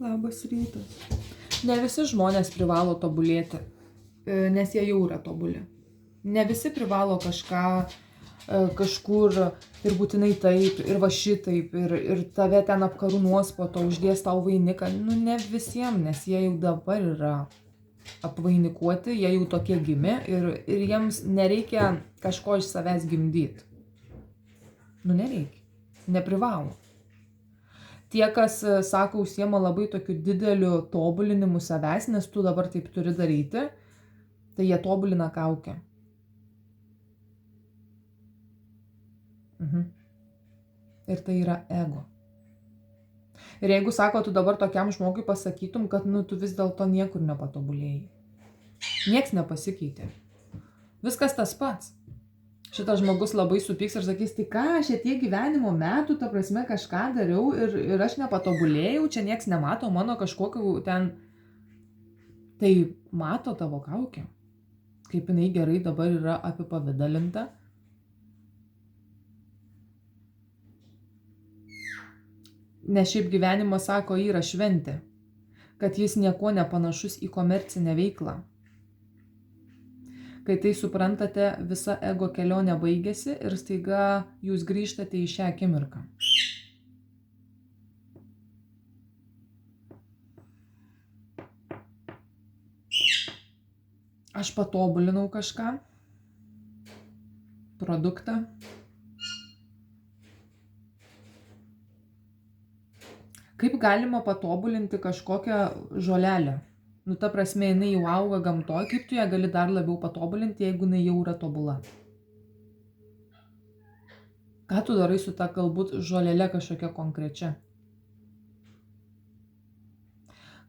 Labas rytas. Ne visi žmonės privalo tobulėti, nes jie jau yra tobuli. Ne visi privalo kažką kažkur ir būtinai taip, ir va šitaip, ir tave ten apkarūnuos po to, uždės tau vainiką. Nu, ne visiems, nes jie jau dabar yra apvainikuoti, jie jau tokie gimė ir jiems nereikia kažko iš savęs gimdyti. Nu, nereikia. Neprivalo. Tie, kas, sako, užsiema labai tokiu dideliu tobulinimu savęs, nes tu dabar taip turi daryti, tai jie tobulina kaukę. Ir tai yra ego. Ir jeigu, sako, tu dabar tokiam žmogui pasakytum, kad, nu, tu vis dėlto niekur nepatobulėjai. Nieks nepasikeitė. Viskas tas pats. Šitas žmogus labai supyks ir sakys, tai ką, aš tiek gyvenimo metų, ta prasme, kažką dariau ir aš nepatobulėjau, čia nieks nemato mano kažkokiu ten, tai mato tavo kaukę, kaip jinai gerai dabar yra apipavidalinta. Nes šiaip gyvenimas, sako, yra šventė, kad jis nieko nepanašus į komercinę veiklą. Kai tai suprantate, visa ego kelionė baigėsi ir staiga jūs grįžtate į šią akimirką. Aš patobulinau kažką, produktą. Kaip galima patobulinti kažkokią žolelę? Nu, ta prasme, jinai jau auga gamtoje, kaip tu ją gali dar labiau patobulinti, jeigu jinai jau yra tobula? Ką tu darai su ta galbūt žolele kažkokia konkrečia?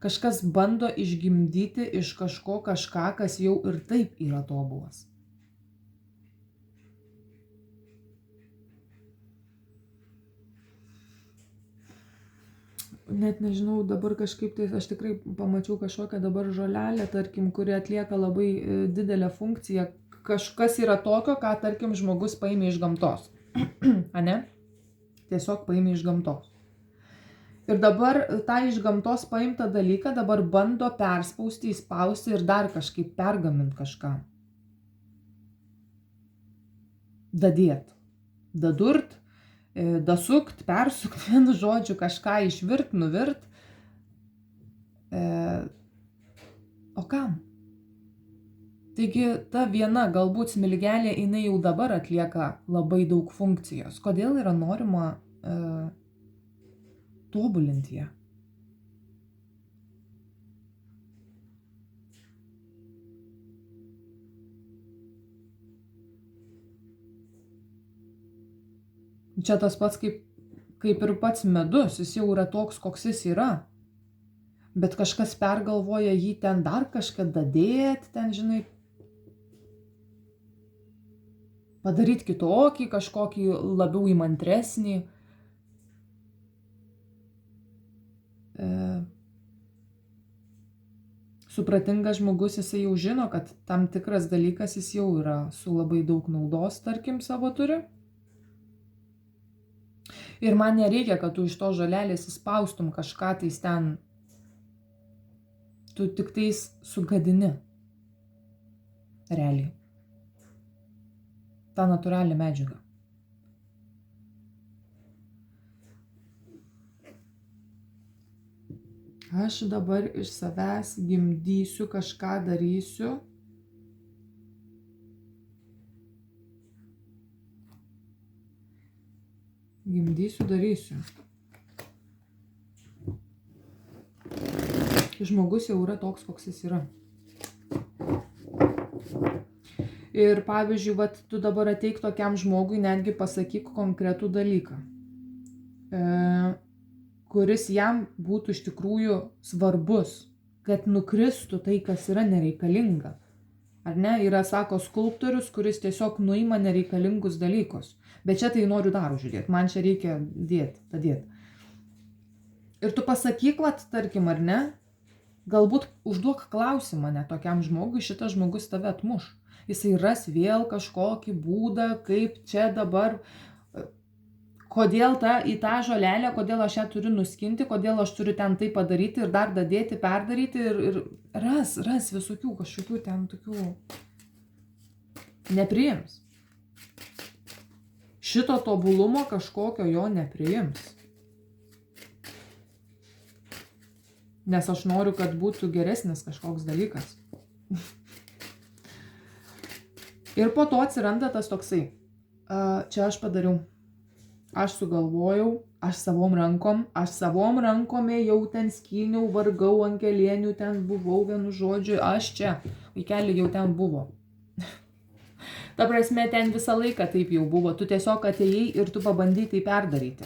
Kažkas bando išgimdyti iš kažko kažką, kas jau ir taip yra tobulas. Net nežinau, dabar kažkaip tai aš tikrai pamačiau kažkokią dabar žolelę, tarkim, kuri atlieka labai didelę funkciją. Kažkas yra tokio, ką, tarkim, žmogus paėmė iš gamtos. Ane? Tiesiog paėmė iš gamtos. Ir dabar tą iš gamtos paimtą dalyką dabar bando perspausti, įspausti ir dar kažkaip pergaminti kažką. Dadėt. Dadurt. Dasukt, persukt, vienu žodžiu, kažką išvirt, nuvirt. O kam? Taigi ta viena galbūt smilgelė, jinai jau dabar atlieka labai daug funkcijos. Kodėl yra norima tobulinti ją? Čia tas pats kaip ir pats medus, jis jau yra toks, koks jis yra. Bet kažkas pergalvoja jį ten dar kažką dadėti, ten, žinai, padaryti kitokį, kažkokį labiau įmantresnį. Supratingas žmogus, jisai jau žino, kad tam tikras dalykas jis jau yra su labai daug naudos, tarkim, savo turi. Ir man nereikia, kad tu iš to žolelės įspaustum kažką tais ten. Tu tik tais sugadini. Realiai. Ta natūrali medžiaga. Aš dabar iš savęs gimdysiu, kažką darysiu. Gimdysiu, darysiu. Žmogus jau yra toks, koks jis yra. Ir pavyzdžiui, vat, tu dabar ateik tokiam žmogui, netgi pasakyk konkretų dalyką, kuris jam būtų iš tikrųjų svarbus, kad nukristų tai, kas yra nereikalinga. Ar ne? Yra, sako, skulptorius, kuris tiesiog nuima nereikalingus dalykus. Bet čia tai noriu dar uždėti, man čia reikia padėti. Ir tu pasakyk, vat, tarkim, ar ne, galbūt užduok klausimą ne tokiam žmogui, šitas žmogus tave atmuš. Jisai ras vėl kažkokį būdą, kaip čia dabar Kodėl į tą žolelę, kodėl aš ją turiu nuskinti, kodėl aš turiu ten tai padaryti ir dar dadėti, perdaryti ir ras visokių kažkokių ten tokių nepriims. Šito tobulumo kažkokio jo nepriims. Nes aš noriu, kad būtų geresnis kažkoks dalykas. Ir po to atsiranda tas toksai. Čia aš padariau. Aš sugalvojau, aš savom rankom jau ten skyniau, vargau ant kelienių, ten buvau, vienu žodžiu, aš čia. Vaikeli jau ten buvo. Ta prasme, ten visą laiką taip jau buvo. Tu tiesiog atėjai ir tu pabandai tai perdaryti.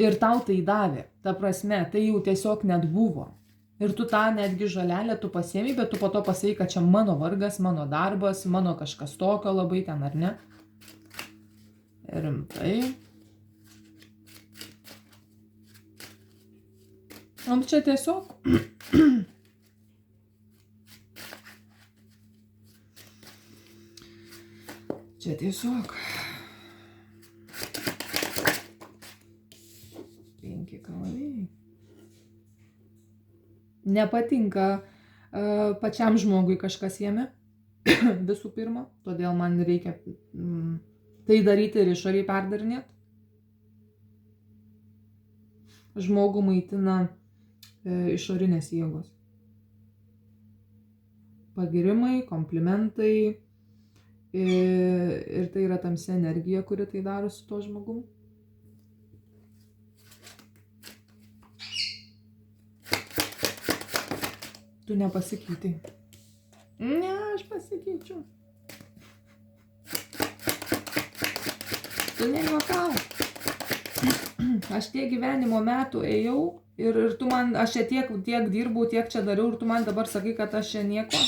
Ir tau tai davė. Ta prasme, tai jau tiesiog net buvo. Ir tu tą netgi žolelę tu pasiėmei, bet tu po to pasakei, kad čia mano vargas, mano darbas, mano kažkas tokio labai ten, ar ne? Rimtai. O čia tiesiog... Čia tiesiog... 5 kalavijai. Nepatinka pačiam žmogui kažkas jame, visų pirma, todėl man reikia tai daryti ir išoriai perdarinėti. Žmogų maitina išorinės jėgos. Pagirimai, komplimentai ir tai yra tamsi energija, kuri tai daro su tuo žmogum. Tu nepasikeitai. Ne, aš pasikeičiu. Tu nejuokau. Aš tiek gyvenimo metų ėjau ir tu man, aš čia tiek dirbau, tiek čia dariau ir tu man dabar sakai, kad aš čia nieko.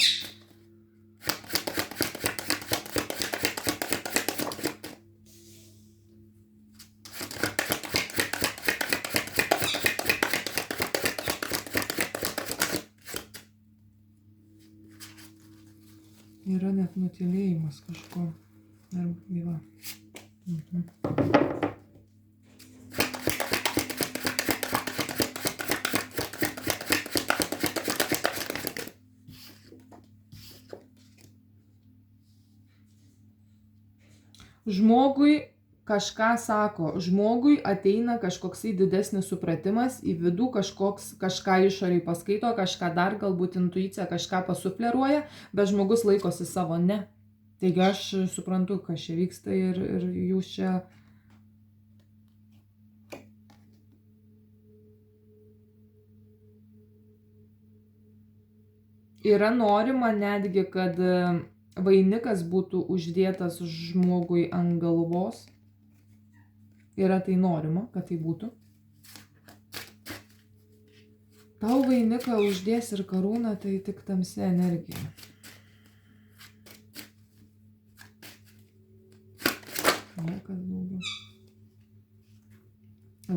Yra net nutylėjimas kažko. Ar gyva. Žmogui kažką sako, žmogui ateina kažkoksai didesnis supratimas į vidų, kažką išoriai paskaito, kažką dar, galbūt intuicija kažką pasufleruoja, bet žmogus laikosi savo ne. Taigi aš suprantu, kas čia vyksta ir jūs čia... Yra norima netgi, kad vainikas būtų uždėtas žmogui ant galvos. Yra tai norima, kad tai būtų. Tau vainiką uždės ir karūną, tai tik tamsi energija. Niekas daugiau.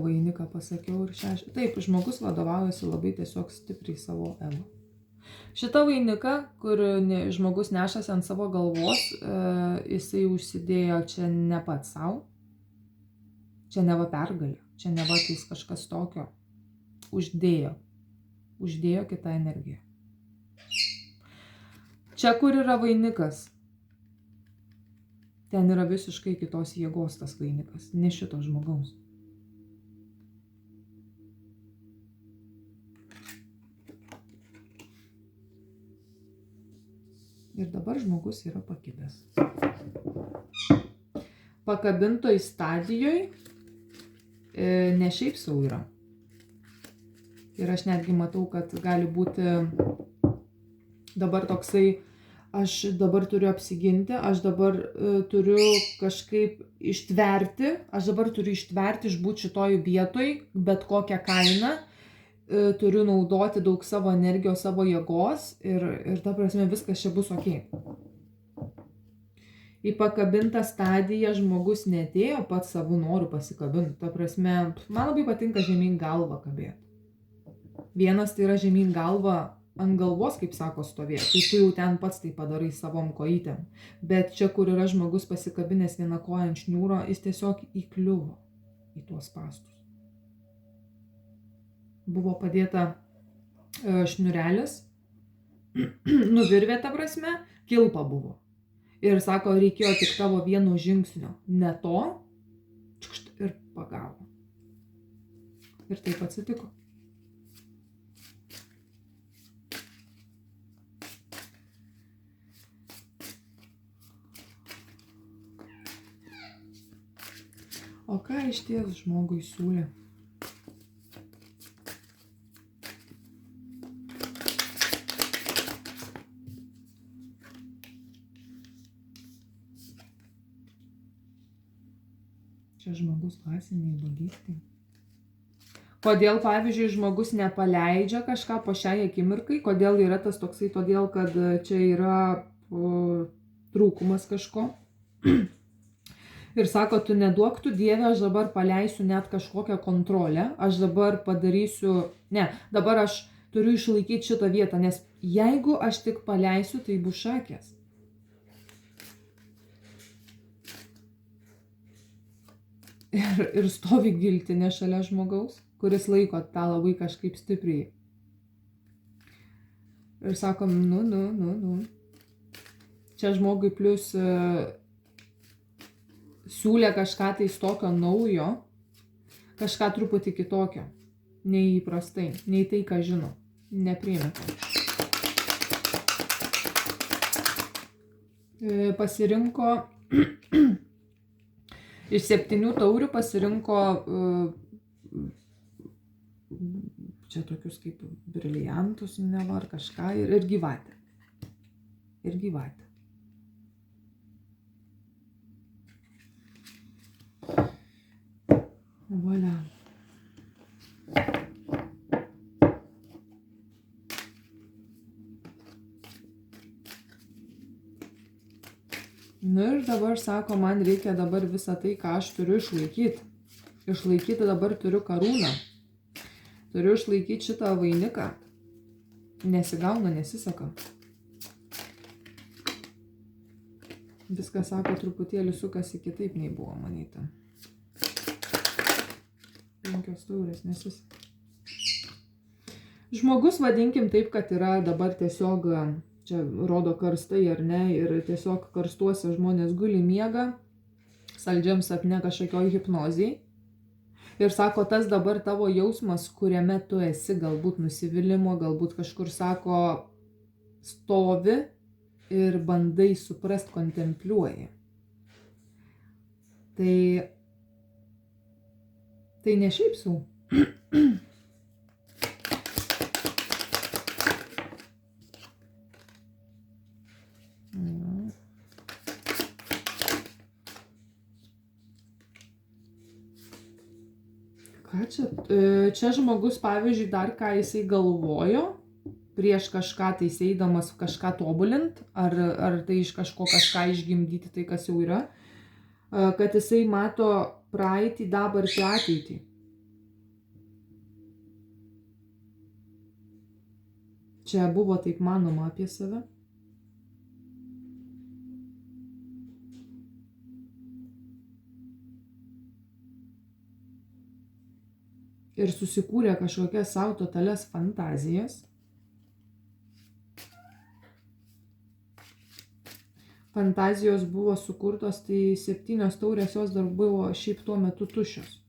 Vainiką pasakiau ir Taip, žmogus vadovaujasi labai tiesiog stipriai savo ego. Šitą vainiką, kur žmogus nešasi ant savo galvos, jisai užsidėjo čia ne pats savo. Čia neva pergalė, čia neva tai kažkas tokio. Uždėjo kitą energiją. Čia, kur yra vainikas, ten yra visiškai kitos jėgos tas vainikas, ne šito žmogaus. Ir dabar žmogus yra pakibęs. Pakabintoj stadijoj ne šiaip sau yra. Ir aš netgi matau, kad gali būti dabar toksai, aš dabar turiu apsiginti, aš dabar turiu kažkaip ištverti, išbūti šitoj vietoj, bet kokią kainą, turiu naudoti daug savo energijos, savo jėgos ir ta prasme viskas čia bus ok. Į pakabintą stadiją žmogus neatėjo pats savo norų pasikabinti. Ta prasme, man labai patinka žemyn galvą kabėti. Vienas tai yra žemyn galvą ant galvos, kaip sako, stovėti, tai tu jau ten pats tai padarai savom kojytėm. Bet čia, kur yra žmogus pasikabinęs vieną koją ant šniūro, jis tiesiog įkliuvo į tuos spąstus. Buvo padėta šniurelis, nuvirvė ta prasme, kilpa buvo. Ir sako, reikėjo tik tavo vieno žingsnio, ne to, ir pagavo. Ir taip atsitiko. O ką išties žmogui siūlė? Čia žmogus dvasiniai vagystė. Kodėl, pavyzdžiui, žmogus nepaleidžia kažką po šiai akimirkai? Kodėl yra tas toksai? Todėl, kad čia yra trūkumas kažko. Ir sako, tu neduok tu Dieve, aš dabar paleisiu net kažkokią kontrolę, aš dabar padarysiu, dabar aš turiu išlaikyti šitą vietą, nes jeigu aš tik paleisiu, tai bus šakės. Ir stovi giltinė šalia žmogaus, kuris laiko tą labai kažkaip stipriai. Ir sakom, Čia žmogui plus siūlė kažką tai tokio naujo, kažką truputį kitokio, nei įprastai, nei tai, ką žino, nepriėmė to. Pasirinko, iš 7 taurių pasirinko čia tokius kaip briliantus, ar kažką, ir gyvatę. Ir gyvatę. Voilà. Ir dabar sako, man reikia dabar visą tai, ką aš turiu išlaikyti. Išlaikyti dabar turiu karūną. Turiu išlaikyti šitą vainiką. Nesigauna, nesiseka. Viskas, sako, truputėlį sukasi kitaip, nei buvo manyta. 5 taurės, nesiseka. Žmogus, vadinkim taip, kad yra dabar tiesiog, čia rodo karstai ar ne, ir tiesiog karstuose žmonės guli miega, saldžiam sapne kažkokioj hipnozijai. Ir sako, tas dabar tavo jausmas, kuriame tu esi, galbūt nusivylimų, galbūt kažkur, sako, stovi ir bandai suprast, kontempliuoji. Tai ne šiaip sau. Ką čia? Čia žmogus, pavyzdžiui, dar ką jisai galvojo, prieš kažką tai eidamas kažką tobulint, ar tai iš kažko kažką išgimdyti, tai kas jau yra, kad jisai mato praeitį, dabartį, ateitį. Čia buvo taip manoma apie save. Ir susikūrė kažkokias savo totalias fantazijas. Fantazijos buvo sukurtos, tai 7 taurės jos dar buvo šiaip tuo metu tuščios.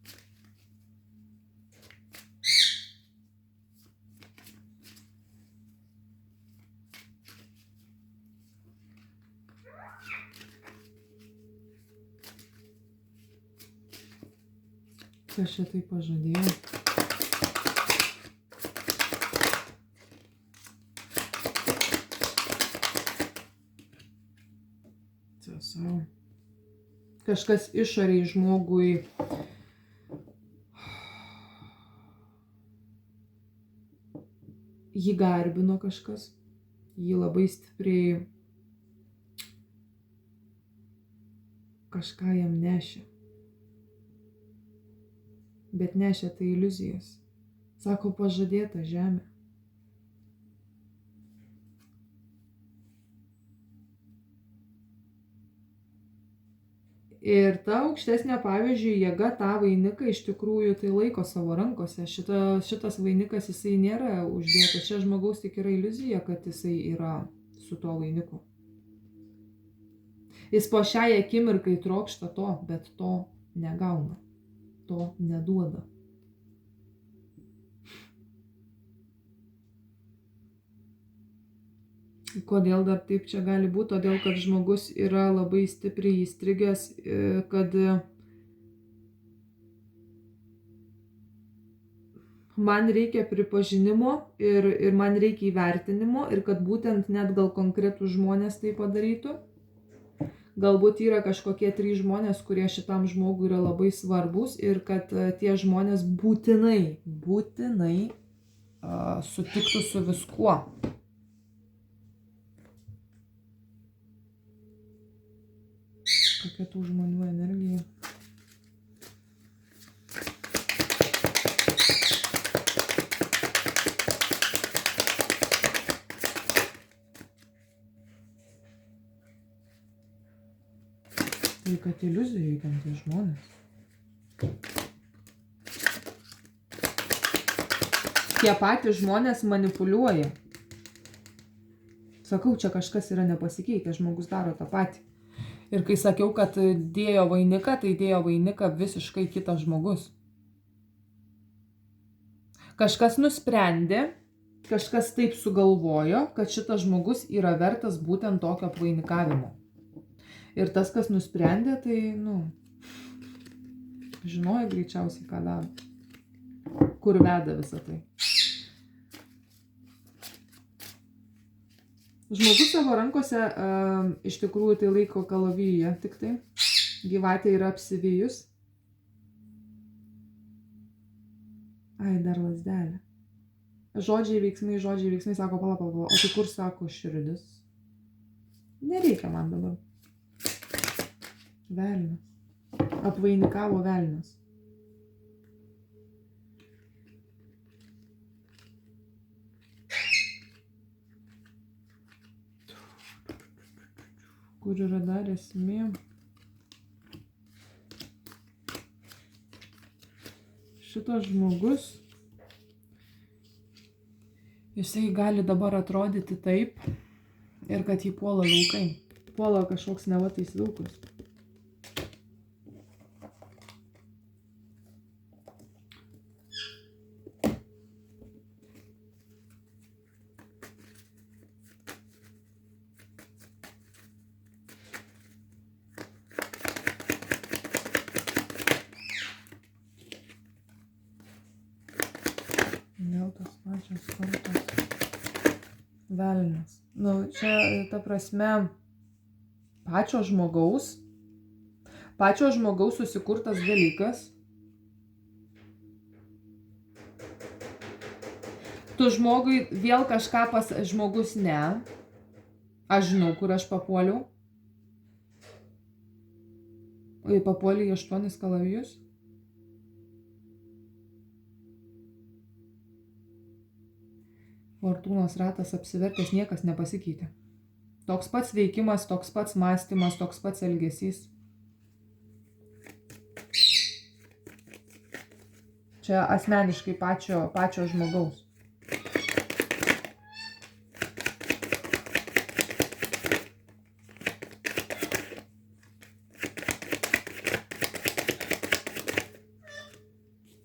Kas čia tai pažadėjo? Kažkas išoriai žmogui jį garbino kažkas, jį labai stipriai kažką jam nešė. Bet nešė tai iliuzijas. Sako, pažadėta žemė. Ir ta aukštesnė, pavyzdžiui, jėga tą vainiką iš tikrųjų tai laiko savo rankose. Šitas vainikas jisai nėra uždėtas. Čia žmogaus tik yra iliuzija, kad jisai yra su tuo vainiku. Jis po šiai akimirkai trokšta to, bet to negauna. To neduoda. Kodėl dar taip čia gali būti? Todėl, kad žmogus yra labai stipriai įstrigęs, kad man reikia pripažinimo ir man reikia įvertinimo ir kad būtent net gal konkretų žmonės tai padarytų. Galbūt yra kažkokie 3 žmonės, kurie šitam žmogui yra labai svarbus ir kad tie žmonės būtinai sutiktų su viskuo. Kokia tų žmonių energija. Tai kad iliuzijų ten tie žmonės. Tie patys žmonės manipuliuoja. Sakau, čia kažkas yra nepasikeitę, žmogus daro tą patį. Ir kai sakiau, kad dėjo vainiką, tai dėjo vainiką visiškai kitas žmogus. Kažkas nusprendė, kažkas taip sugalvojo, kad šitas žmogus yra vertas būtent tokio apvainikavimo. Ir tas, kas nusprendė, tai, žinojo greičiausiai, ką daro. Kur veda visą tai. Žmogus savo rankose iš tikrųjų tai laiko kalaviją tik tai. Gyvatė yra apsivijus. Ai, dar lazdelė. Žodžiai, veiksmai, sako, pala. O tai kur sako širdis? Nereikia man dabar. Velnias. Apvainikavo velnias. Kur yra dar esmė? Šitas žmogus, jisai gali dabar atrodyti taip ir kad jį puola vilkai. Puola kažkoks nevatais vilkus. Tos pačios kartos. Velnias. Čia, ta prasme, pačio žmogaus susikurtas dalykas. Tu žmogui vėl kažką žmogus ne. Aš žinau, kur aš papuoliau. Papuoliai 8 kalavijus. Fortūnos ratas apsivertęs, niekas nepasikeitė. Toks pats veikimas, toks pats mąstymas, toks pats elgesys. Čia asmeniškai pačio žmogaus.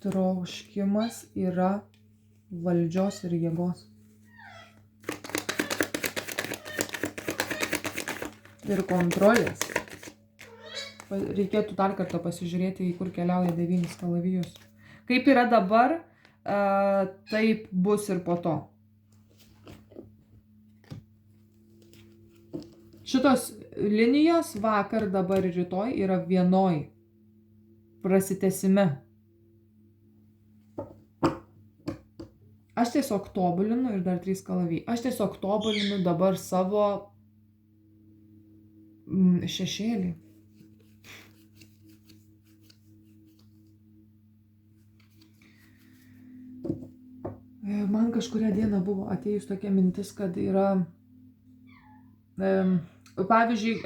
Troškimas yra valdžios ir jėgos. Ir kontrolės. Reikėtų dar kartą pasižiūrėti, į kur keliauja 9 kalavijus. Kaip yra dabar, taip bus ir po to. Šitos linijos vakar, dabar ir rytoj yra vienoj prasitęsime. Aš tiesiog tobulinu ir dar 3 kalavijai. Aš tiesiog tobulinu dabar savo šešėlį. Man kažkuria diena buvo atėjus tokia mintis, kad yra, pavyzdžiui,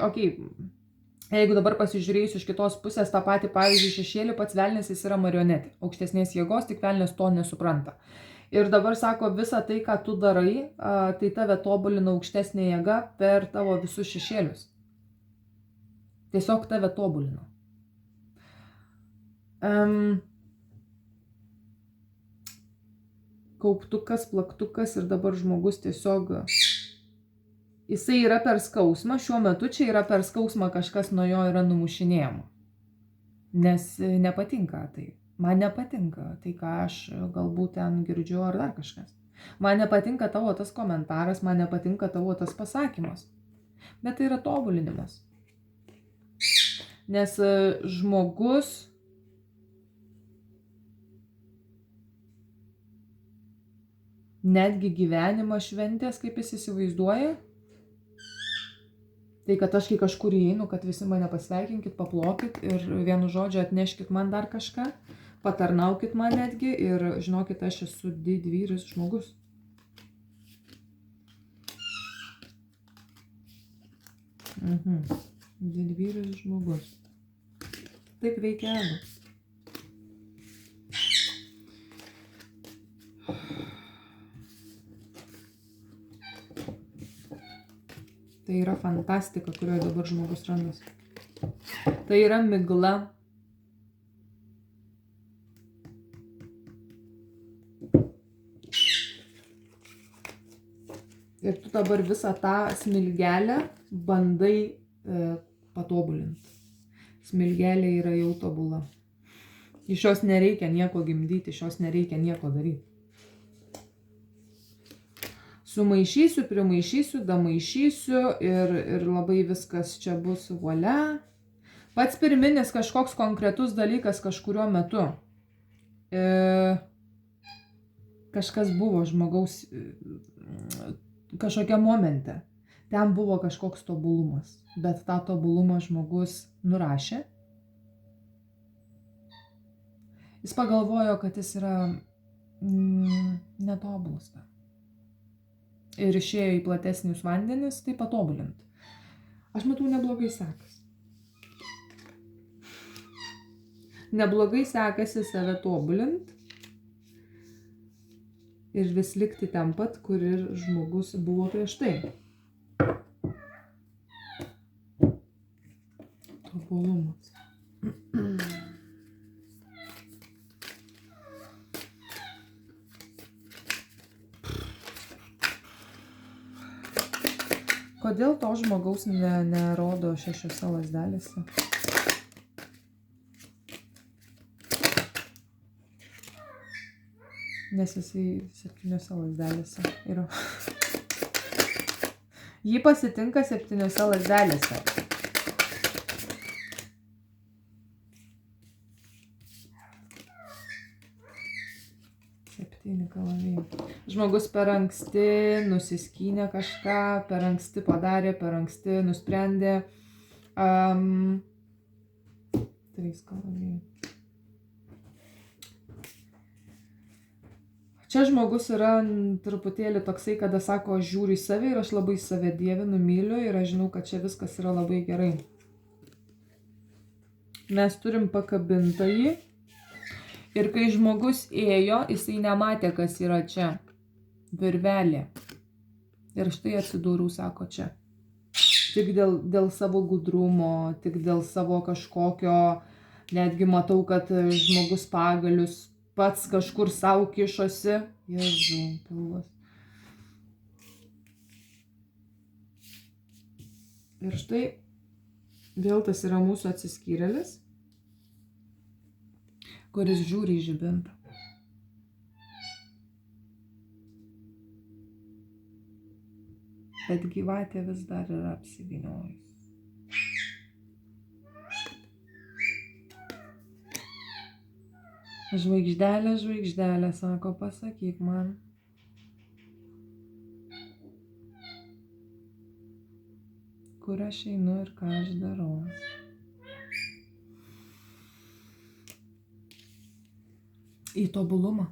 Jeigu dabar pasižiūrėjus iš kitos pusės tą patį, pavyzdžiui, šešėlį, pats velnis jis yra marionetė, aukštesnės jėgos, tik velnis to nesupranta. Ir dabar sako, visa tai, ką tu darai, tai tave tobulina aukštesnė jėga per tavo visus šešėlius. Tiesiog tave tobulina. Kauptukas, plaktukas ir dabar žmogus tiesiog, jisai yra per skausmą, šiuo metu čia yra per skausmą kažkas nuo jo yra numušinėjama. Nes nepatinka tai. Man nepatinka tai, ką aš galbūt ten girdžiu ar dar kažkas. Man nepatinka tavo tas komentaras, man nepatinka tavo tas pasakymas. Bet tai yra tobulinimas. Nes žmogus netgi gyvenimą šventės, kaip jis įsivaizduoja, tai kad aš kai kažkur įeinu, kad visi mane pasveikinkit, paplokit ir vienu žodžiu atneškit man dar kažką, patarnaukit man netgi ir žinokit, aš esu didvyris žmogus. Didvyris žmogus. Taip veikia ego. Tai yra fantastika, kurioje dabar žmogus randasi. Tai yra migla. Ir tu dabar visą tą smilgelę bandai patobulinti. Smilgelė yra jau tobula. Iš jos nereikia nieko gimdyti, iš jos nereikia nieko daryti. Sumaišysiu, primaišysiu, damaišysiu ir labai viskas čia bus volia. Pats pirminis kažkoks konkretus dalykas kažkuriuo metu. Kažkas buvo žmogaus kažkokia momente. Ten buvo kažkoks tobulumas, bet tą tobulumą žmogus nurašė. Jis pagalvojo, kad jis yra netobulas. Ir išėjo į platesnius vandenis, tai patobulint. Aš matau, neblogai sekasi. Neblogai sekasi save tobulint ir vis likti ten pat, kur ir žmogus buvo prieš tai. Tobulumas. Kodėl to žmogaus nerodo 6 lazdelėse? Nes jisai 7 lazdelėse yra. Jį pasitinka 7 lazdelėse. Žmogus per anksti nusiskynė kažką, per anksti padarė, per anksti nusprendė. 3 kalavijai. Čia žmogus yra truputėlį toksai, kada sako, aš žiūriu į save ir aš labai save dievinu, myliu ir aš žinau, kad čia viskas yra labai gerai. Mes turim pakabintąjį. Ir kai žmogus ėjo, jisai nematė, kas yra čia. Virvelė. Ir štai atsidūriau, sako, čia. Tik dėl savo gudrumo, tik dėl savo kažkokio, netgi matau, kad žmogus pagalius pats kažkur savo kišosi. Jėzau, pilvas. Ir štai vėl tas yra mūsų atsiskyrėlis, kuris žiūri į žibintą. Bet gyvatė vis dar yra apsivyniojus. Žvaigždelė, žvaigždelė, sako, pasakyk man. Kur aš einu ir ką aš darau. Į tobulumą.